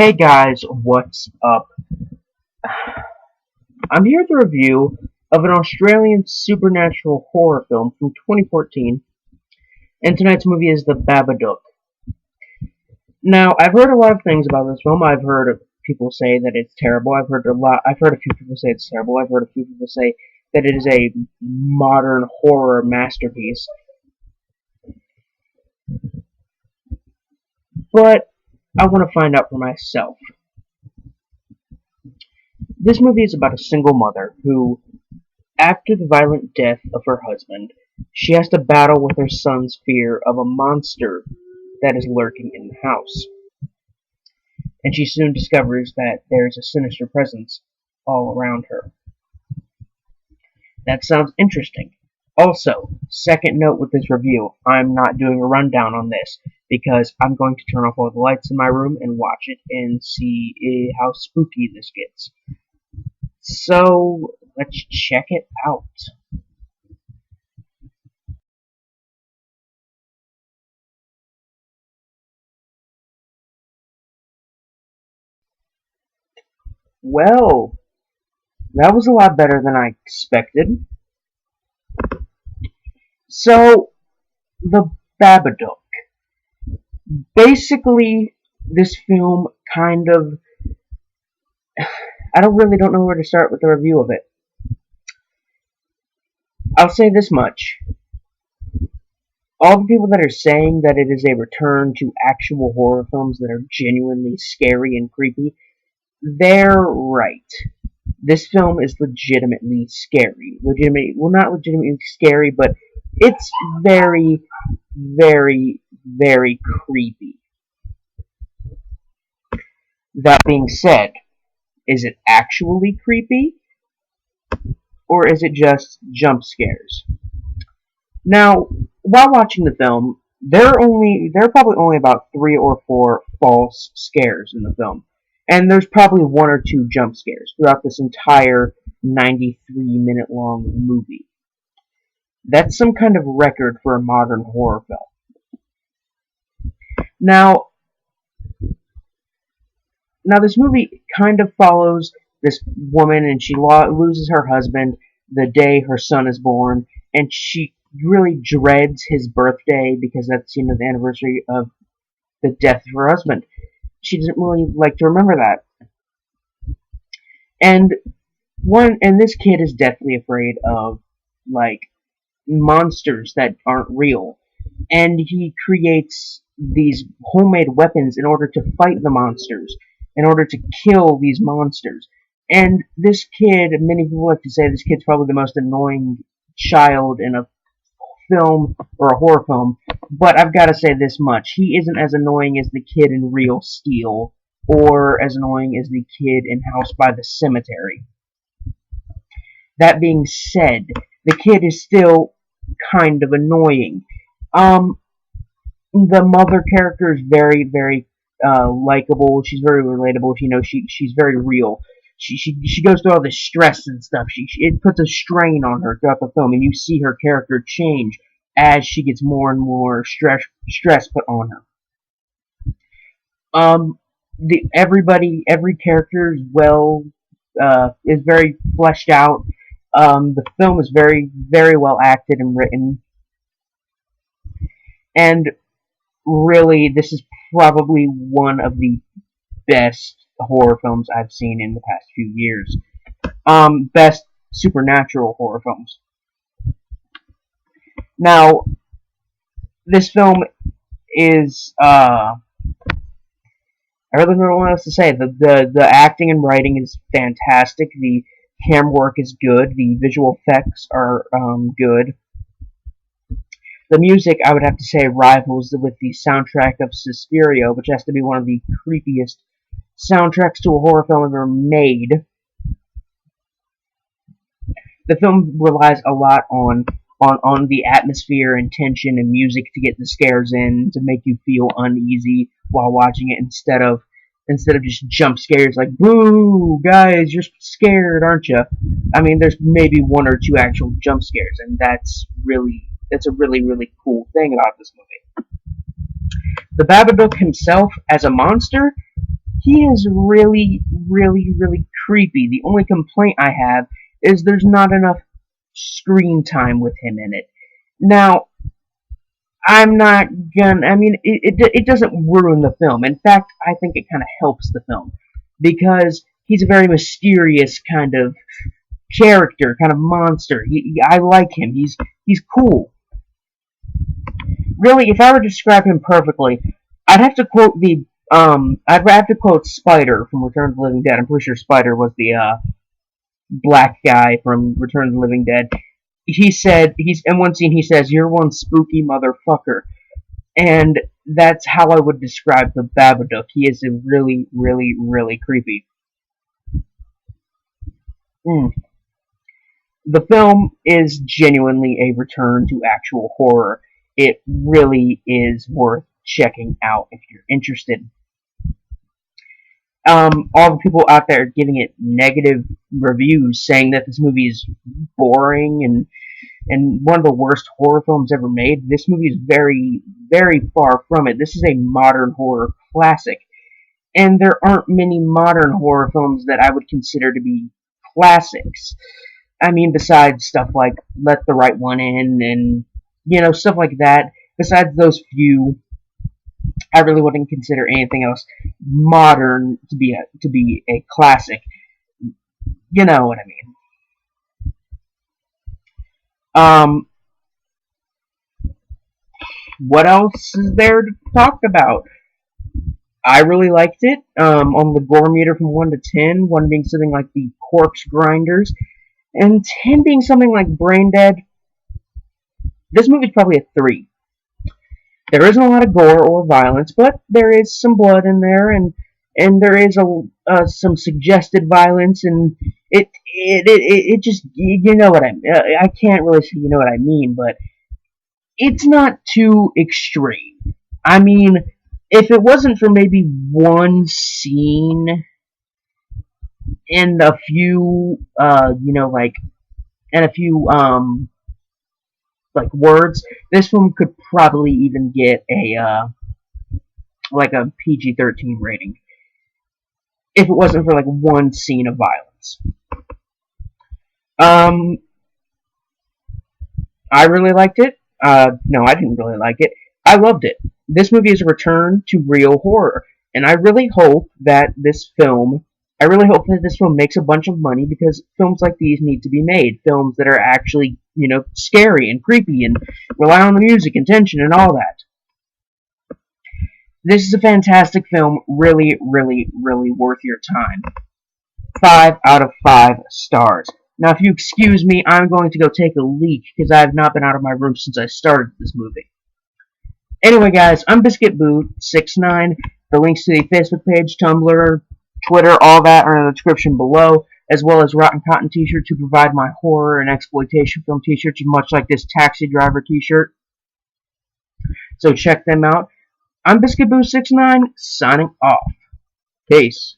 Hey guys, what's up? I'm here with a review of an Australian supernatural horror film from 2014, and tonight's movie is The Babadook. Now, I've heard a lot of things about this film. I've heard people say that it's terrible. I've heard a few people say it's terrible. I've heard a few people say that it is a modern horror masterpiece. But I want to find out for myself. This movie is about a single mother who, after the violent death of her husband, she has to battle with her son's fear of a monster that is lurking in the house. And she soon discovers that there is a sinister presence all around her. That sounds interesting. Also, second note with this review, I'm not doing a rundown on this because I'm going to turn off all the lights in my room and watch it and see how spooky this gets. So, let's check it out. Well, that was a lot better than I expected. So, The Babadook. Basically, this film kind of. I don't know where to start with the review of it. I'll say this much. All the people that are saying that it is a return to actual horror films that are genuinely scary and creepy, they're right. This film is legitimately scary. Well, not legitimately scary, but it's very, very, very creepy. That being said, is it actually creepy? Or is it just jump scares? Now, while watching the film, there are probably only about 3 or 4 false scares in the film. And there's probably 1 or 2 jump scares throughout this entire 93-minute long movie. That's some kind of record for a modern horror film. Now, this movie kind of follows this woman, and she loses her husband the day her son is born, and she really dreads his birthday because that's the anniversary of the death of her husband. She doesn't really like to remember that, and this kid is deathly afraid of like monsters that aren't real, and he creates these homemade weapons in order to fight the monsters, in order to kill these monsters. And this kid, many people like to say this kid's probably the most annoying child in a film or a horror film, but I've got to say this much. He isn't as annoying as the kid in Real Steel or as annoying as the kid in House by the Cemetery. That being said, the kid is still kind of annoying. The mother character is very, very likable. She's very relatable. She's very real. She goes through all this stress and stuff. It puts a strain on her throughout the film, and you see her character change as she gets more and more stress put on her. Every character is very fleshed out. The film is very, very well acted and written, and really, this is probably one of the best horror films I've seen in the past few years. Best supernatural horror films. Now, this film is, I really don't know what else to say. The acting and writing is fantastic. The camera work is good. The visual effects are good. The music, I would have to say, rivals with the soundtrack of Suspiria, which has to be one of the creepiest soundtracks to a horror film ever made. The film relies a lot on the atmosphere and tension and music to get the scares in, to make you feel uneasy while watching it instead of just jump scares like, boo, guys, you're scared, aren't you? I mean, there's maybe 1 or 2 actual jump scares, and that's a really, really cool thing about this movie. The Babadook himself, as a monster, He is really, really, really creepy. The only complaint I have is there's not enough screen time with him in it. Now, I'm not gonna. I mean, it doesn't ruin the film. In fact, I think it kind of helps the film because he's a very mysterious kind of character, kind of monster. I like him. He's cool. Really, if I were to describe him perfectly, I'd have to quote the I'd have to quote Spider from Return of the Living Dead. I'm pretty sure Spider was the black guy from Return of the Living Dead. He said he's in one scene he says, "You're one spooky motherfucker," and that's how I would describe the Babadook. He is a really, really, really creepy. Mm. The film is genuinely a return to actual horror. It really is worth checking out if you're interested. All the people out there giving it negative reviews, saying that this movie is boring and one of the worst horror films ever made. This movie is very, very far from it. This is a modern horror classic, and there aren't many modern horror films that I would consider to be classics. I mean, besides stuff like Let the Right One In and stuff like that. Besides those few, I really wouldn't consider anything else modern to be a classic. You know what I mean? Um, what else is there to talk about? I really liked it. On the gore meter from 1 to 10, 1 being something like the Corpse Grinders, and 10 being something like Brain Dead. This movie's probably a 3. There isn't a lot of gore or violence, but there is some blood in there, and there is some suggested violence, and it just you know what I can't really say you know what I mean, but it's not too extreme. I mean, if it wasn't for maybe one scene and a few like and a few like words, this film could probably even get a like a PG-13 rating if it wasn't for like one scene of violence. Um, I really liked it. No, I didn't really like it. I loved it. This movie is a return to real horror, and I really hope that this film makes a bunch of money because films like these need to be made. Films that are actually, scary and creepy and rely on the music and tension and all that. This is a fantastic film, really, really, really worth your time. 5 out of 5 stars. Now, if you excuse me, I'm going to go take a leak because I have not been out of my room since I started this movie. Anyway, guys, I'm BiscuitBoo69. The links to the Facebook page, Tumblr, Twitter, all that are in the description below, as well as Rotten Cotton t-shirt to provide my horror and exploitation film t-shirts, much like this Taxi Driver t-shirt. So check them out. I'm BiscuitBoo69, signing off. Peace.